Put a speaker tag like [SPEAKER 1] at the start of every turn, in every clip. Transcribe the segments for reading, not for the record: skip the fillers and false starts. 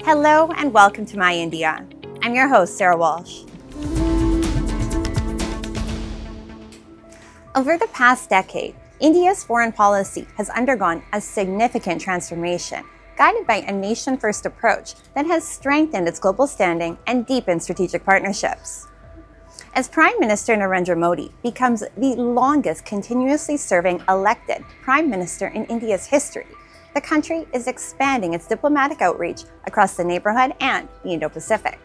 [SPEAKER 1] Hello and welcome to My India. I'm your host, Sarah Walsh. Over the past decade, India's foreign policy has undergone a significant transformation, guided by a nation-first approach that has strengthened its global standing and deepened strategic partnerships. As Prime Minister Narendra Modi becomes the longest continuously serving elected Prime Minister in India's history, the country is expanding its diplomatic outreach across the neighborhood and the Indo-Pacific.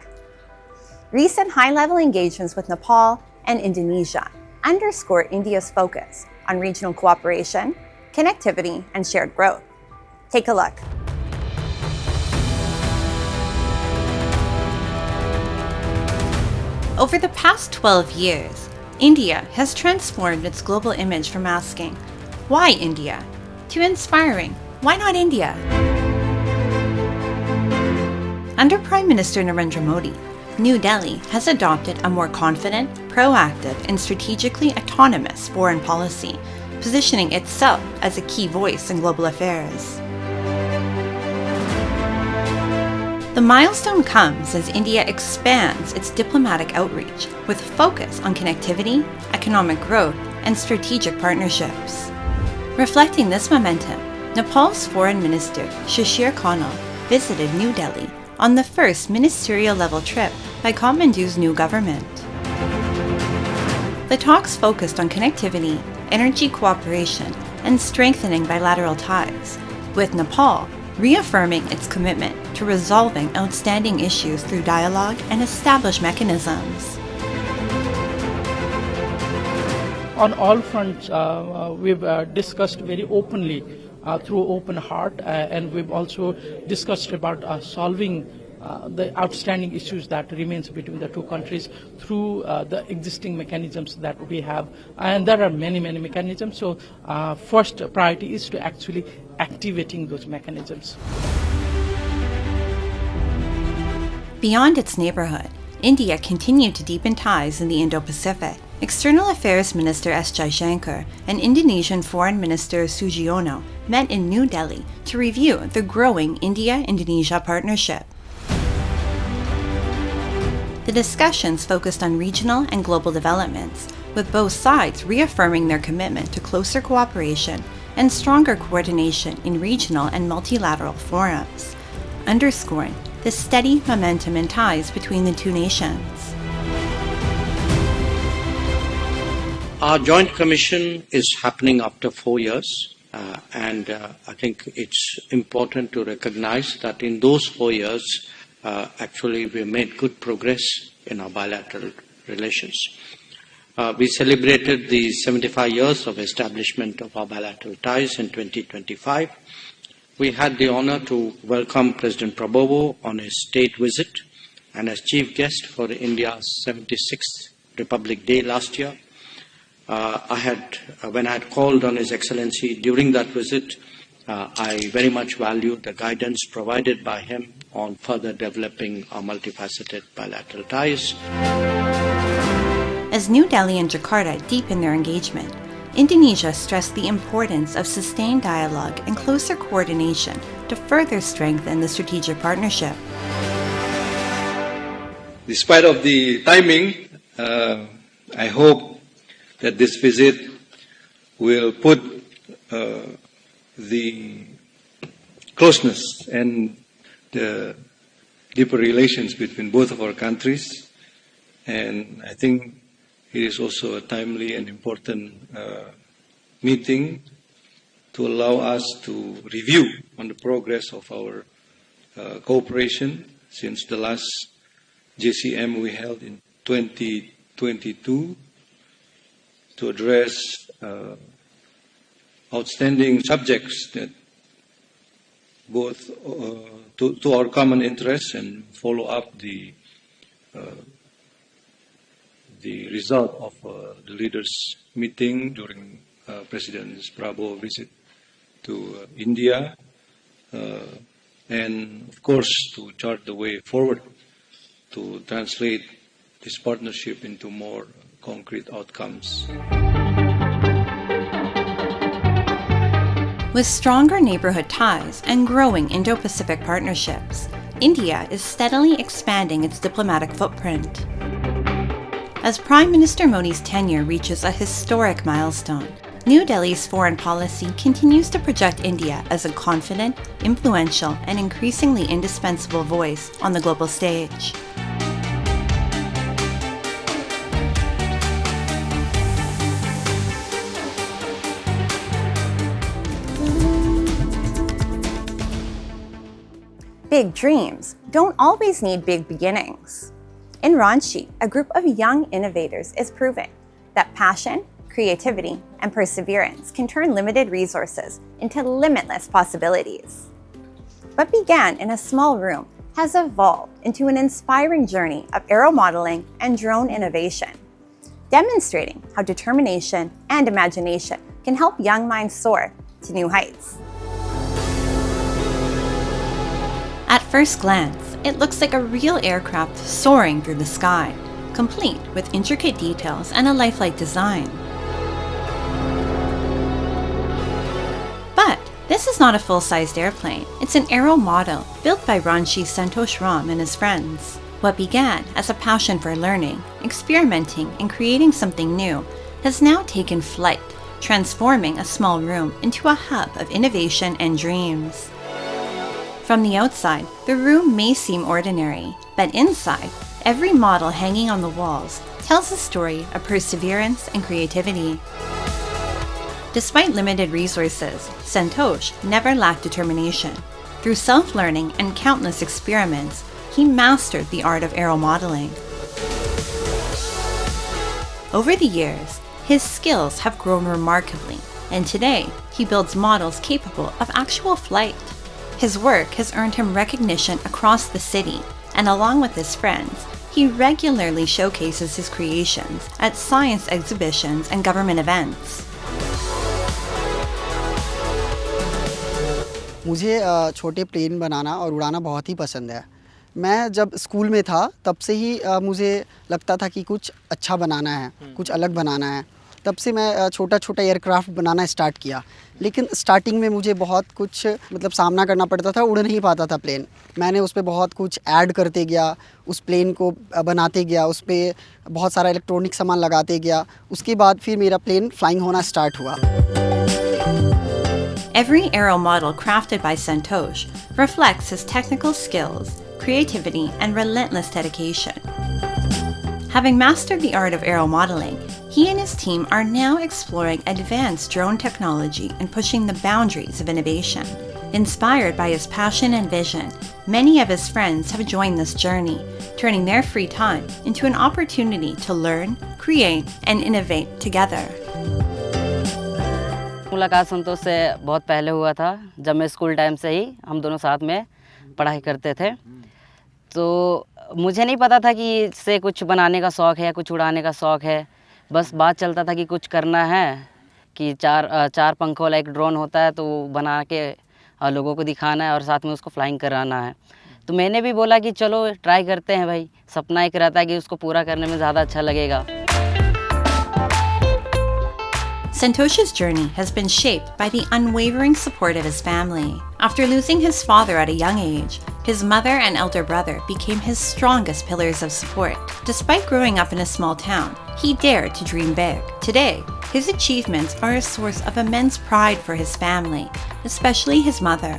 [SPEAKER 1] Recent high-level engagements with Nepal and Indonesia underscore India's focus on regional cooperation, connectivity, and shared growth. Take a look. Over the past 12 years, India has transformed its global image from asking, "Why India?" to inspiring, "Why not India?" Under Prime Minister Narendra Modi, New Delhi has adopted a more confident, proactive, and strategically autonomous foreign policy, positioning itself as a key voice in global affairs. The milestone comes as India expands its diplomatic outreach with focus on connectivity, economic growth, and strategic partnerships. Reflecting this momentum, Nepal's Foreign Minister Shishir Khanal visited New Delhi on the first ministerial-level trip by Kathmandu's new government. The talks focused on connectivity, energy cooperation, and strengthening bilateral ties, with Nepal reaffirming its commitment to resolving outstanding issues through dialogue and established mechanisms.
[SPEAKER 2] On all fronts, we've discussed very openly through open heart, and we've also discussed about solving the outstanding issues that remains between the two countries through the existing mechanisms that we have. And there are many mechanisms. So first priority is to actually activating those mechanisms.
[SPEAKER 1] Beyond its neighborhood, India continued to deepen ties in the Indo-Pacific. External Affairs Minister S. Jaishankar and Indonesian Foreign Minister Sugiono met in New Delhi to review the growing India-Indonesia partnership. The discussions focused on regional and global developments, with both sides reaffirming their commitment to closer cooperation and stronger coordination in regional and multilateral forums, underscoring the steady momentum and ties between the two nations.
[SPEAKER 3] Our joint commission is happening after 4 years, and I think it's important to recognize that in those 4 years, actually we made good progress in our bilateral relations. We celebrated the 75 years of establishment of our bilateral ties in 2025. We had the honor to welcome President Prabowo on his state visit and as chief guest for India's 76th Republic Day last year. When I had called on His Excellency during that visit, I very much valued the guidance provided by him on further developing our multifaceted bilateral ties.
[SPEAKER 1] As New Delhi and Jakarta deepen their engagement, Indonesia stressed the importance of sustained dialogue and closer coordination to further strengthen the strategic partnership.
[SPEAKER 4] Despite of the timing, I hope that this visit will put the closeness and the deeper relations between both of our countries, and I think it is also a timely and important meeting to allow us to review on the progress of our cooperation since the last JCM we held in 2022 to address outstanding subjects that both to our common interests and follow up the result of the leaders' meeting during President Prabowo visit to India, and of course to chart the way forward to translate this partnership into more concrete outcomes.
[SPEAKER 1] With stronger neighborhood ties and growing Indo-Pacific partnerships, India is steadily expanding its diplomatic footprint. As Prime Minister Modi's tenure reaches a historic milestone, New Delhi's foreign policy continues to project India as a confident, influential, and increasingly indispensable voice on the global stage. Big dreams don't always need big beginnings. In Ranchi, a group of young innovators is proving that passion, creativity, and perseverance can turn limited resources into limitless possibilities. What began in a small room has evolved into an inspiring journey of aeromodeling and drone innovation, demonstrating how determination and imagination can help young minds soar to new heights. At first glance, it looks like a real aircraft soaring through the sky, complete with intricate details and a lifelike design. But this is not a full-sized airplane. It's an aero model built by Ranchi's Santosh Ram and his friends. What began as a passion for learning, experimenting, and creating something new has now taken flight, transforming a small room into a hub of innovation and dreams. From the outside, the room may seem ordinary, but inside, every model hanging on the walls tells a story of perseverance and creativity. Despite limited resources, Santosh never lacked determination. Through self-learning and countless experiments, he mastered the art of aeromodeling. Over the years, his skills have grown remarkably, and today he builds models capable of actual flight. His work has earned him recognition across the city, and along with his friends, he regularly showcases his creations at science exhibitions and government events.
[SPEAKER 5] मुझे छोटे plane बनाना और उड़ाना बहुत ही पसंद है। मैं जब school में था तब से ही मुझे लगता था कि कुछ अच्छा बनाना है, कुछ अलग बनाना है। तब से मैं छोटा छोटा एयरक्राफ्ट बनाना स्टार्ट किया, लेकिन स्टार्टिंग में मुझे बहुत कुछ सामना करना पड़ता था, उड़ नहीं पाता था प्लेन। मैंने उस पर बहुत कुछ ऐड करते गया, उस प्लेन को बनाते गया, उस पर बहुत सारा इलेक्ट्रॉनिक सामान लगाते गया। उसके बाद फिर मेरा प्लेन फ्लाइंग होना स्टार्ट हुआ।
[SPEAKER 1] Every aero model crafted by Santosh reflects his technical skills, creativity, and relentless dedication. Having mastered the art of aero modeling, he and his team are now exploring advanced drone technology and pushing the boundaries of innovation. Inspired by his passion and vision, many of his friends have joined this journey, turning their free time into an opportunity to learn, create, and innovate together.
[SPEAKER 6] मुलाकात संतोष से बहुत पहले हुआ था, जब मैं school time से ही हम दोनों साथ में पढ़ाई करते थे। तो मुझे नहीं पता था कि इससे कुछ बनाने का शौक़ है, कुछ उड़ाने का शौक़ है। बस बात चलता था कि कुछ करना है, कि चार पंखों वाला एक ड्रोन होता है, तो बना के लोगों को दिखाना है और साथ में उसको फ्लाइंग कराना है। तो मैंने भी बोला कि चलो ट्राई करते हैं भाई। सपना एक रहता है कि उसको पूरा करने में ज़्यादा अच्छा लगेगा।
[SPEAKER 1] Santosh's journey has been shaped by the unwavering support of his family. After losing his father at a young age, his mother and elder brother became his strongest pillars of support. Despite growing up in a small town, he dared to dream big. Today, his achievements are a source of immense pride for his family, especially his mother.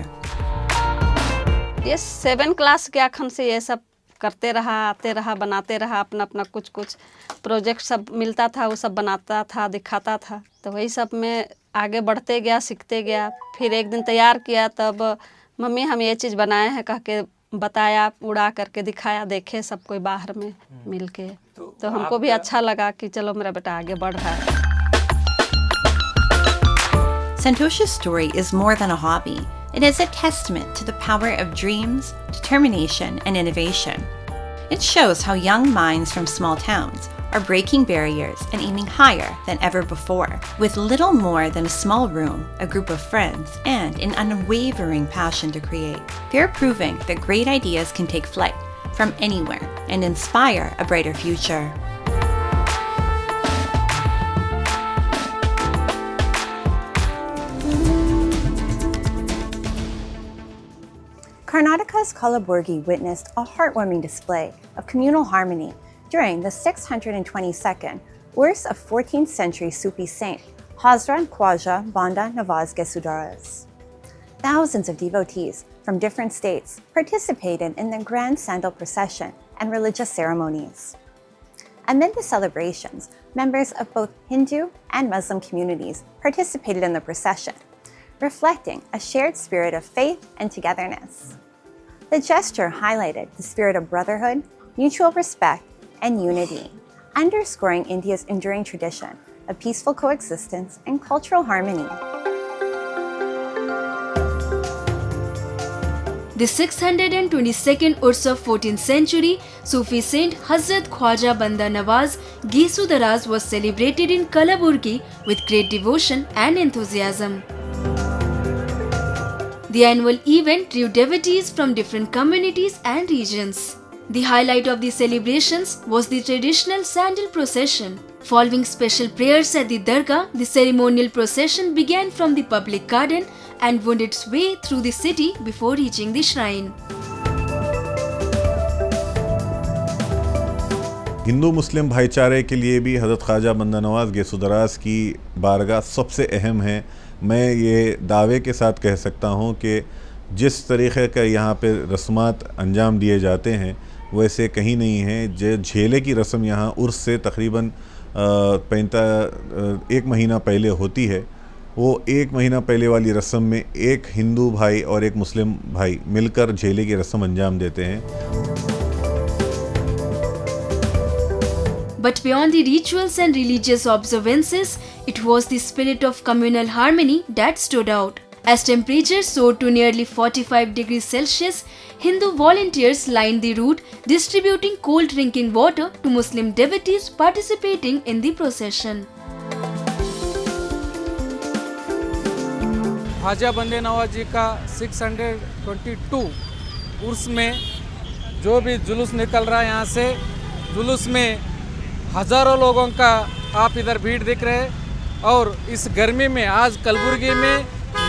[SPEAKER 7] ये 7 class के आखन से ये सब करते रहा, आते रहा, बनाते रहा, अपना अपना कुछ कुछ प्रोजेक्ट सब मिलता था, वो सब बनाता था, दिखाता था। तो वही सब में आगे बढ़ते गया, सीखते गया। फिर एक दिन तैयार किया, तब मम्मी हम ये चीज़ बनाए हैं कह के बताया, उड़ा करके दिखाया, देखे सब कोई बाहर में मिल के। तो हमको भी अच्छा लगा कि चलो मेरा बेटा आगे बढ़ रहा है।
[SPEAKER 1] Santosh's story is more than a hobby. It is a testament to the power of dreams, determination, and innovation. It shows how young minds from small towns are breaking barriers and aiming higher than ever before. With little more than a small room, a group of friends, and an unwavering passion to create, they're proving that great ideas can take flight from anywhere and inspire a brighter future. Karnataka's Kalaburgi witnessed a heartwarming display of communal harmony during the 622nd Urs of 14th century Sufi saint Hazrat Khwaja Banda Nawaz Gesudaras. Thousands of devotees from different states participated in the grand sandal procession and religious ceremonies. Amid the celebrations, members of both Hindu and Muslim communities participated in the procession, reflecting a shared spirit of faith and togetherness. The gesture highlighted the spirit of brotherhood, mutual respect, and unity, underscoring India's enduring tradition of peaceful coexistence and cultural harmony.
[SPEAKER 8] The 622nd Urs of 14th century Sufi saint Hazrat Khwaja Banda Nawaz Gesudaras was celebrated in Kalaburgi with great devotion and enthusiasm. The annual event drew devotees from different communities and regions. The highlight of the celebrations was the traditional sandal procession. Following special prayers at the Dargah, the ceremonial procession began from the public garden and wound its way through the city before reaching the shrine.
[SPEAKER 9] Hindu मुस्लिम भाईचारे के लिए भी हज़रत ख्वाजा बंदा नवाज़ गेसुदरास की बारगाह सबसे अहम है। मैं ये दावे के साथ कह सकता हूँ कि जिस तरीक़े का यहाँ पे रस्मात अंजाम दिए जाते हैं वैसे कहीं नहीं है। जो झेले की रस्म यहाँ उर्स से तकरीबन 1 महीना पहले होती है, वो 1 महीना पहले वाली रस्म में एक हिंदू भाई और एक मुस्लिम भाई मिलकर झेले की रस्म अंजाम देते हैं।
[SPEAKER 8] But beyond the rituals and religious observances, it was the spirit of communal harmony that stood out. As temperatures soared to nearly 45 degrees Celsius, Hindu volunteers lined the route, distributing cold drinking water to Muslim devotees participating in the procession.
[SPEAKER 10] Khwaja बंदे नवाज जी का 622 उर्स में जो भी जुलूस निकल रहा है, यहाँ से जुलूस में हज़ारों लोगों का आप इधर भीड़ दिख रहे हैं। और इस गर्मी में आज कलबुर्गी में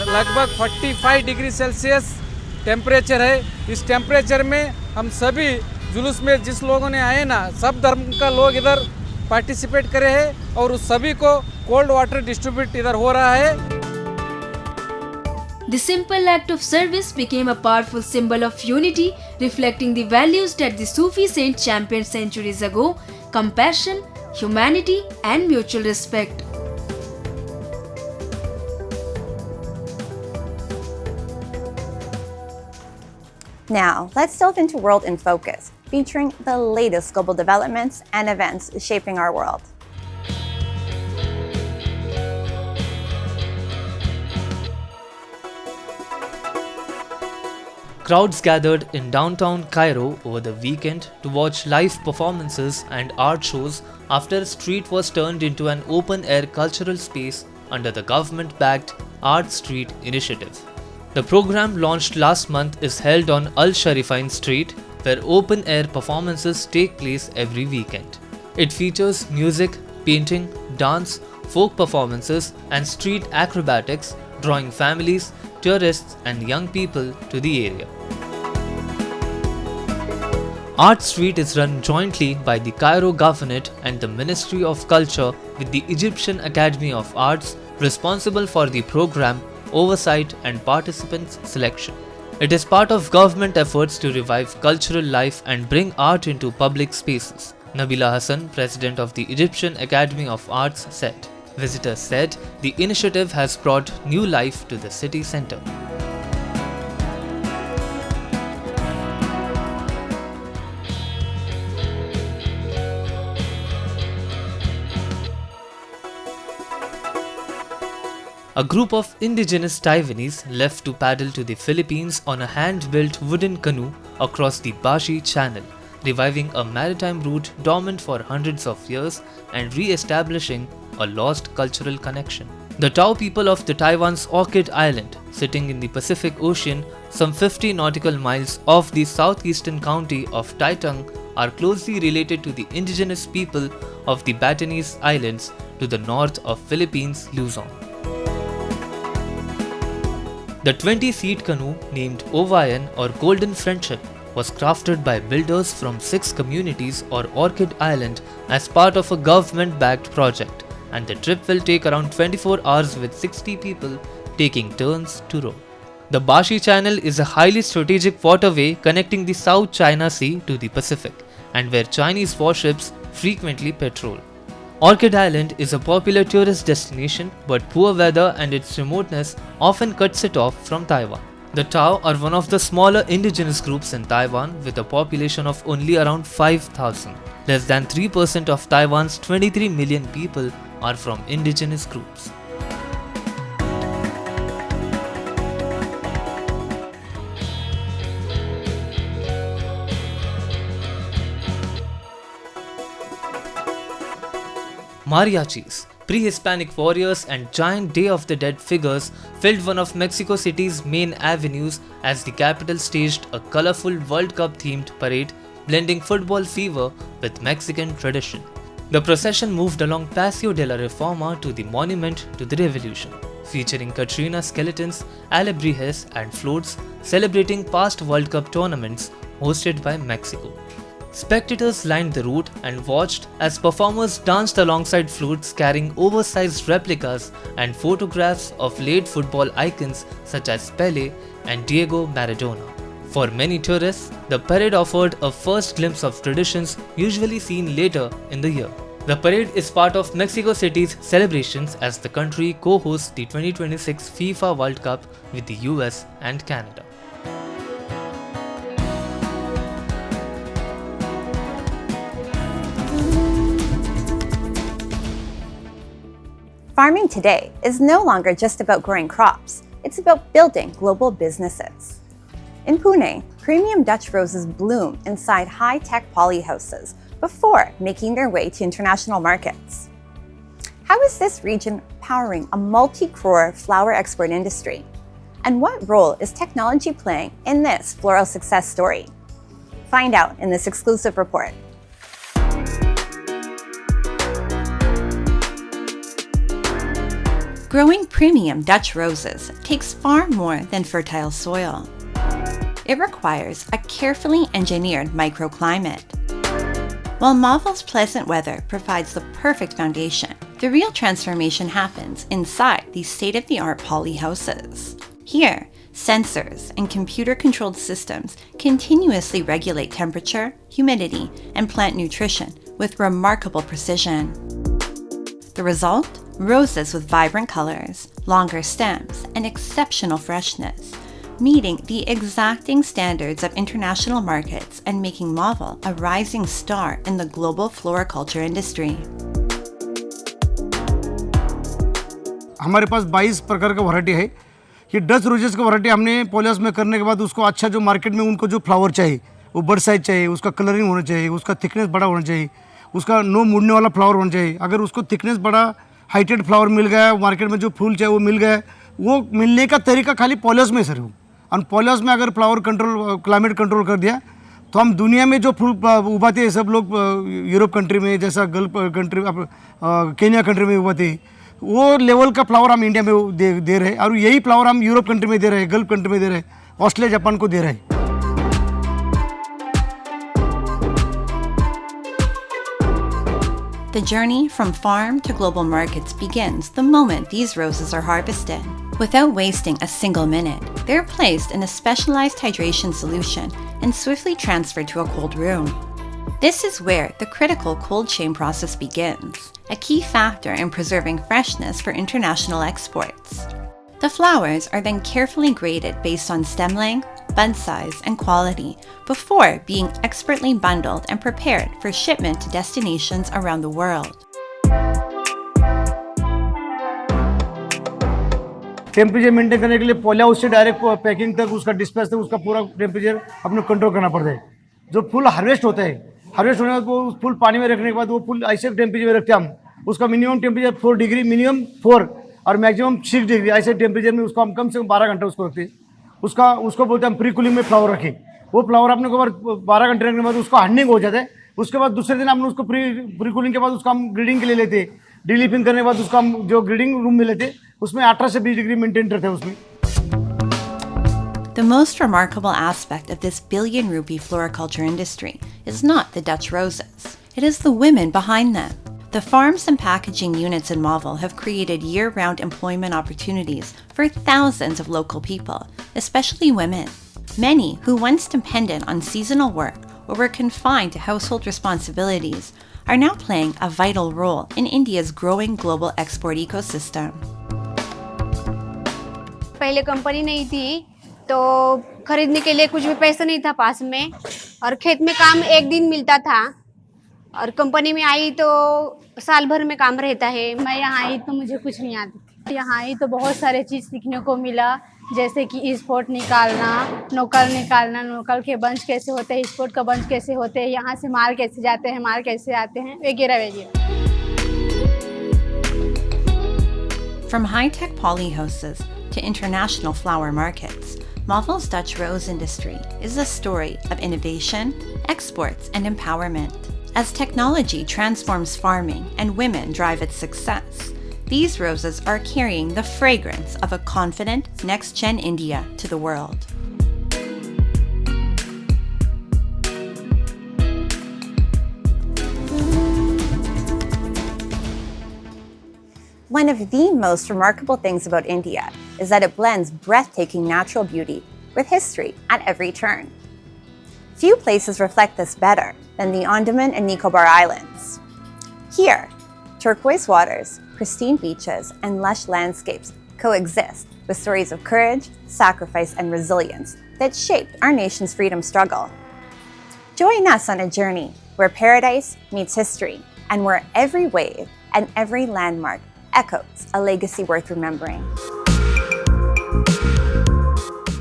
[SPEAKER 10] लगभग 45 डिग्री सेल्सियस टेम्परेचर है। इस टेम्परेचर में हम सभी जुलूस में जिस लोगों ने आए ना, सब धर्म का लोग इधर पार्टिसिपेट करे हैं और उस सभी को कोल्ड वाटर डिस्ट्रीब्यूट इधर हो रहा है।
[SPEAKER 8] The simple act of service became a powerful symbol of unity, reflecting the values that the Sufi saint championed centuries ago: compassion, humanity, and mutual respect.
[SPEAKER 1] Now, let's delve into World in Focus, featuring the latest global developments and events shaping our world.
[SPEAKER 11] Crowds gathered in downtown Cairo over the weekend to watch live performances and art shows after a street was turned into an open-air cultural space under the government-backed Art Street initiative. The program, launched last month, is held on Al Sharifain Street, where open-air performances take place every weekend. It features music, painting, dance, folk performances, and street acrobatics, drawing families, tourists, and young people to the area. Art Street is run jointly by the Cairo Governorate and the Ministry of Culture, with the Egyptian Academy of Arts responsible for the program, oversight, and participants selection. It is part of government efforts to revive cultural life and bring art into public spaces. Nabila Hassan, president of the Egyptian Academy of Arts, said. Visitors said the initiative has brought new life to the city centre. A group of indigenous Taiwanese left to paddle to the Philippines on a hand-built wooden canoe across the Bashi Channel, reviving a maritime route dormant for hundreds of years and re-establishing a lost cultural connection. The Tao people of the Taiwan's Orchid Island, sitting in the Pacific Ocean some 50 nautical miles off the southeastern county of Taitung, are closely related to the indigenous people of the Batanese Islands to the north of Philippines, Luzon. The 20-seat canoe named Ovayan or Golden Friendship was crafted by builders from 6 communities or Orchid Island as part of a government-backed project, and the trip will take around 24 hours with 60 people taking turns to row. The Bashi Channel is a highly strategic waterway connecting the South China Sea to the Pacific, and where Chinese warships frequently patrol. Orchid Island is a popular tourist destination, but poor weather and its remoteness often cuts it off from Taiwan. The Tao are one of the smaller indigenous groups in Taiwan with a population of only around 5,000. Less than 3% of Taiwan's 23 million people are from indigenous groups. Mariachis, pre-Hispanic warriors and giant Day of the Dead figures filled one of Mexico City's main avenues as the capital staged a colorful World Cup themed parade blending football fever with Mexican tradition. The procession moved along Paseo de la Reforma to the Monument to the Revolution, featuring Catrina skeletons, alebrijes and floats celebrating past World Cup tournaments hosted by Mexico. Spectators lined the route and watched as performers danced alongside floats carrying oversized replicas and photographs of late football icons such as Pelé and Diego Maradona. For many tourists, the parade offered a first glimpse of traditions usually seen later in the year. The parade is part of Mexico City's celebrations as the country co-hosts the 2026 FIFA World Cup with the US and Canada.
[SPEAKER 1] Farming today is no longer just about growing crops, it's about building global businesses. In Pune, premium Dutch roses bloom inside high-tech polyhouses before making their way to international markets. How is this region powering a multi-crore flower export industry? And what role is technology playing in this floral success story? Find out in this exclusive report. Growing premium Dutch roses takes far more than fertile soil. It requires a carefully engineered microclimate. While Mauvel's pleasant weather provides the perfect foundation, the real transformation happens inside these state-of-the-art polyhouses. Here, sensors and computer-controlled systems continuously regulate temperature, humidity, and plant nutrition with remarkable precision. The result? Roses with vibrant colors, longer stems, and exceptional freshness, meeting the exacting standards of international markets and making Mauvel a rising star in the global floriculture industry.
[SPEAKER 12] हमारे पास 22 प्रकार का variety है। ये Dutch roses का variety हमने पॉलियस में करने के बाद उसको अच्छा जो मार्केट में उनको जो फ्लावर चाहिए वो बड़ साइज चाहिए, उसका कलरिंग होना चाहिए, उसका थिकनेस बड़ा होना चाहिए, उसका नो मुड़ने वाला फ्लावर होना चाहिए। अगर उसको थिकनेस बड़ा हाइटेड फ्लावर मिल गया, मार्केट में जो फूल चाहिए वो मिल गया, वो मिलने का तरीका खाली पॉलियस में सर हो। और पॉलियस में अगर फ्लावर कंट्रोल क्लाइमेट कंट्रोल कर दिया तो हम दुनिया में जो फूल उगाते हैं सब लोग यूरोप कंट्री में जैसा गल्फ कंट्री केन्या कंट्री में उगाते हैं वो लेवल का फ्लावर हम इंडिया में दे रहे हैं और यही फ्लावर हम यूरोप कंट्री में दे रहे हैं, गल्फ कंट्री में दे रहे हैं, ऑस्ट्रेलिया जापान को दे रहे हैं।
[SPEAKER 1] The journey from farm to global markets begins the moment these roses are harvested. Without wasting a single minute, they're placed in a specialized hydration solution and swiftly transferred to a cold room. This is where the critical cold chain process begins, a key factor in preserving freshness for international exports. The flowers are then carefully graded based on stem length, bud size, and quality before being expertly bundled and prepared for shipment to destinations around the world.
[SPEAKER 12] Temperature maintain करने के लिए poly house से direct packing तक उसका dispatch तक उसका पूरा temperature अपने कंट्रोल करना पड़ता है। जो फूल हार्वेस्ट होता है, हार्वेस्ट होने के बाद वो फूल पानी में रखने के बाद वो फूल ऐसे टेम्परेचर में रखते हैं हम। उसका मिनिमम टेम्परेचर 4 डिग्री, मिनिमम 4 और मैक्सिमम 6 डिग्री ऐसे टेम्परेचर में उसको हम कम से कम 12 घंटे उसको रखते हैं। उसको बोलते हैं हम प्री कूलिंग में फ्लावर रखें। वो फ्लावर अपने को 12 घंटे रखने के बाद उसको हार्डनिंग हो जाता है। उसके बाद दूसरे दिन हमने उसको प्री कूलिंग के बाद उसको हम ग्रीडिंग के लिए लेते हैं। डीलीफिंग करने के बाद उसका हम जो ग्रीडिंग रूम में लेते हैं उसमें 18 से 20 डिग्री मेंटेन करते हैं उसमें।
[SPEAKER 1] The most remarkable aspect of this billion rupee floriculture industry is not the Dutch roses. It is the women behind them. The farms and packaging units in Marvel have created year-round employment opportunities for thousands of local people, especially women. Many who once depended on seasonal work or were confined to household responsibilities are now playing a vital role in India's growing global export ecosystem.
[SPEAKER 13] पहले company नहीं थी तो खरीदने के लिए कुछ भी पैसा नहीं था पास में और खेत में काम एक दिन मिलता था और कंपनी में आई तो साल भर में काम रहता है। मैं यहाँ आई तो मुझे कुछ नहीं आता। यहाँ आई तो बहुत सारे चीज़ सीखने को मिला, जैसे कि स्पोर्ट निकालना, नोकल के बंच कैसे होते हैं, स्पोर्ट का बंच कैसे होते हैं, यहाँ से माल कैसे जाते हैं, माल कैसे आते हैं, वगैरह वगैरह।
[SPEAKER 1] From high-tech polyhouses to international flower markets, Marvel's Dutch rose industry is a story of innovation, exports, and empowerment. As technology transforms farming and women drive its success, these roses are carrying the fragrance of a confident next-gen India to the world. One of the most remarkable things about India is that it blends breathtaking natural beauty with history at every turn. Few places reflect this better than the Andaman and Nicobar Islands. Here, turquoise waters, pristine beaches, and lush landscapes coexist with stories of courage, sacrifice, and resilience that shaped our nation's freedom struggle. Join us on a journey where paradise meets history and where every wave and every landmark echoes a legacy worth remembering.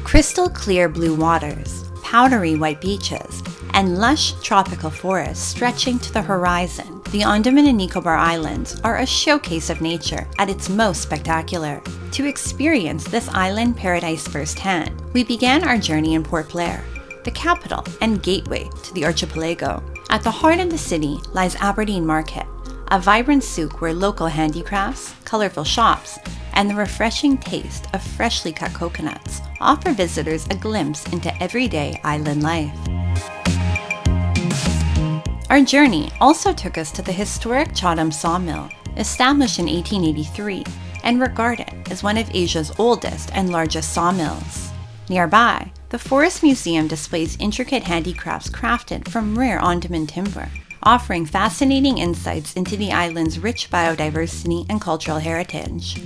[SPEAKER 1] Crystal clear blue waters, powdery white beaches, and lush tropical forests stretching to the horizon, the Andaman and Nicobar Islands are a showcase of nature at its most spectacular. To experience this island paradise firsthand, we began our journey in Port Blair, the capital and gateway to the archipelago. At the heart of the city lies Aberdeen Market, a vibrant souk where local handicrafts, colorful shops, and the refreshing taste of freshly cut coconuts offer visitors a glimpse into everyday island life. Our journey also took us to the historic Chatham sawmill, established in 1883 and regarded as one of Asia's oldest and largest sawmills. Nearby, the Forest Museum displays intricate handicrafts crafted from rare Andaman timber, offering fascinating insights into the island's rich biodiversity and cultural heritage.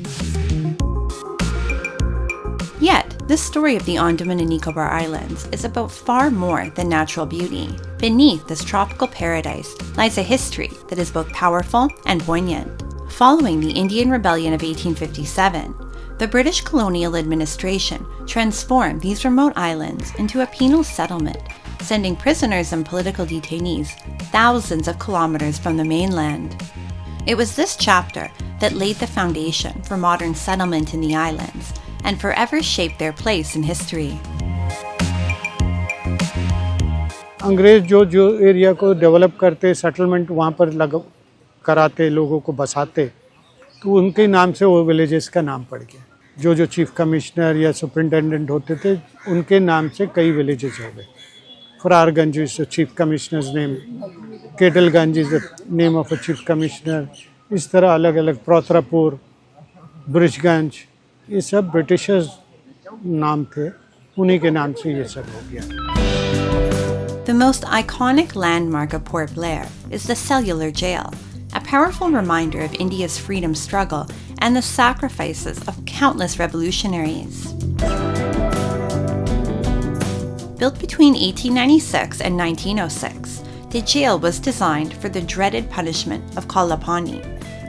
[SPEAKER 1] Yet, the story of the Andaman and Nicobar Islands is about far more than natural beauty. Beneath this tropical paradise lies a history that is both powerful and poignant. Following the Indian Rebellion of 1857, the British colonial administration transformed these remote islands into a penal settlement, sending prisoners and political detainees thousands of kilometers from the mainland. It was this chapter that laid the foundation for modern settlement in the islands and forever shaped their place in history.
[SPEAKER 12] अंग्रेज जो area को develop करते, settlement वहाँ पर कराते, लोगों को बसाते, तो उनके नाम से वो विलेजेस का नाम पड़ गया. जो चीफ कमिश्नर या सुपरिटेंडेंट होते थे, उनके नाम से कई विलेजेस हो गए. Fararganj is the chief commissioner's name, Ketalganj is the name of a chief commissioner. इस तरह अलग अलग, प्रोतरापुर, ब्रिजगंज, ये सब ब्रिटिशर्स नाम थे, उन्हीं के नाम से ये सब हो गया.
[SPEAKER 1] The most iconic landmark of Port Blair is the cellular jail, a powerful reminder of India's freedom struggle and the sacrifices of countless revolutionaries. Built between 1896 and 1906, the jail was designed for the dreaded punishment of Kalapani,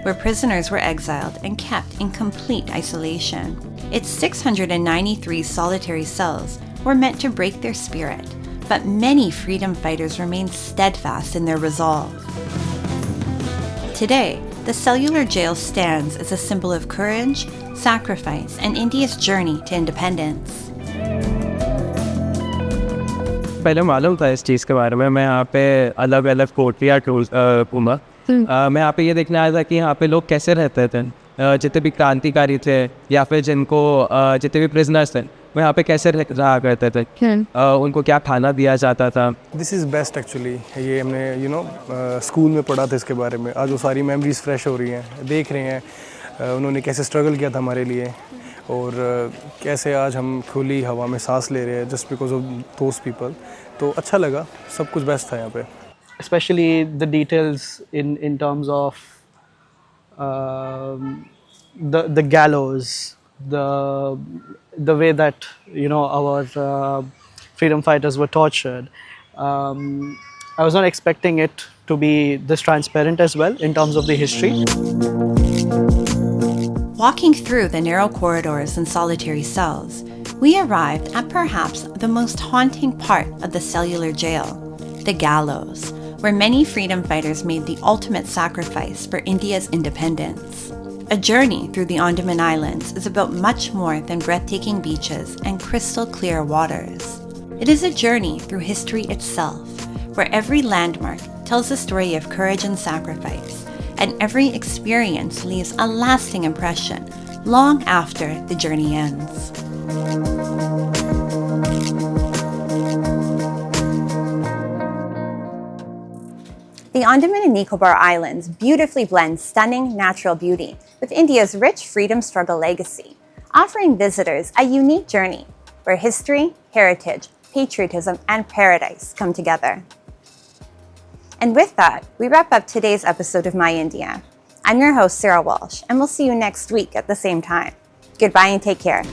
[SPEAKER 1] where prisoners were exiled and kept in complete isolation. Its 693 solitary cells were meant to break their spirit, but many freedom fighters remained steadfast in their resolve. Today, the cellular jail stands as a symbol of courage, sacrifice, and India's journey to independence.
[SPEAKER 14] पहले मालूम था इस चीज़ के बारे में. मैं यहाँ पे अलग अलग कोर्टिया घूमा. मैं यहाँ पे ये देखने आया था कि यहाँ पे लोग कैसे रहते थे, जितने भी क्रांतिकारी थे या फिर जिनको जितने भी प्रिजनर्स थे, वो यहाँ पे कैसे रहा करते थे, उनको क्या खाना दिया जाता था।
[SPEAKER 15] This is best actually. ये हमने स्कूल में पढ़ा था इसके बारे में, आज वो सारी मेमोरीज फ्रेश हो रही हैं, देख रहे हैं उन्होंने कैसे स्ट्रगल किया था हमारे लिए, और कैसे आज हम खुली हवा में सांस ले रहे हैं just because of those people. तो अच्छा लगा, सब कुछ बेस्ट था यहाँ पे।
[SPEAKER 16] Especially the details in terms of the gallows, the way that our freedom fighters were tortured. I was not expecting it to be this transparent as well in terms of the history.
[SPEAKER 1] Walking through the narrow corridors and solitary cells, we arrived at perhaps the most haunting part of the cellular jail, the gallows, where many freedom fighters made the ultimate sacrifice for India's independence. A journey through the Andaman Islands is about much more than breathtaking beaches and crystal clear waters. It is a journey through history itself, where every landmark tells a story of courage and sacrifice, and every experience leaves a lasting impression long after the journey ends. The Andaman and Nicobar Islands beautifully blend stunning natural beauty with India's rich freedom struggle legacy, offering visitors a unique journey where history, heritage, patriotism, and paradise come together. And with that, we wrap up today's episode of My India. I'm your host, Sarah Walsh, and we'll see you next week at the same time. Goodbye and take care.